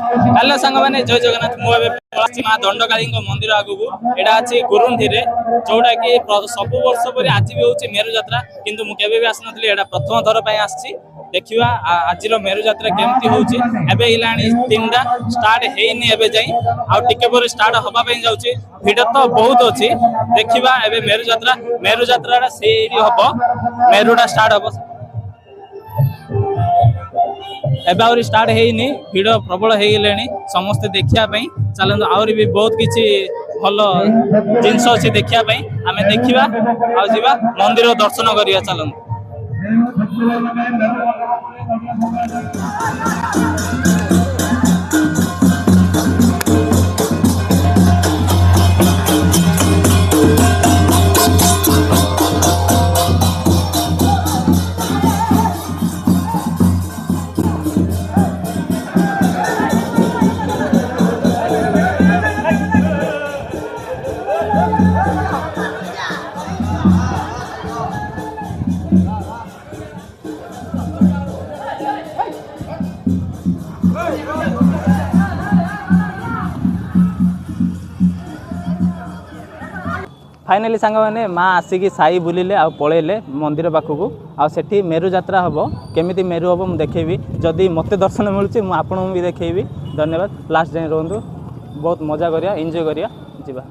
Hello सांग मैंने जय जगन्नाथ मुझे माँ दंडकाली मंदिर आगू यहाँ अच्छी गुरुंडी जोटा कि सब वर्ष पर आज भी हूँ मेरु जात्रा किंतु मुझे भी आसनी यहाँ प्रथम थर पर आसी देखा आज मेरु जात्रा केमती होची एबे हिलानी 3टा स्टार्ट हेनी एबे जाई आ टिके पर स्टार्ट होबा पे जाउची भिड़ तो बहुत अच्छी देखा एबे मेरु जात्रा से हबो मेरुटा स्टार्ट हबो एबे आउरी स्टार्ट हेनी भिड़ प्रबल हो गले समस्ते देखापी चलते आहरी भी बहुत किसी भल जिनस अच्छी देखापी आम देखा आवा मंदिर दर्शन करिया चलते फाइनाली सांग मैंने माँ आसिकी साई बुलिले आ पलैले मंदिर पाखक आठी मेरु जात्रा हम केमी मेरु हम मुझे देखेबी जदि मत दर्शन मिलूँ मुझे भी देखेबी धन्यवाद लास्ट जाए रुहतु बहुत मजा करिया एंजॉय करिया जीवा।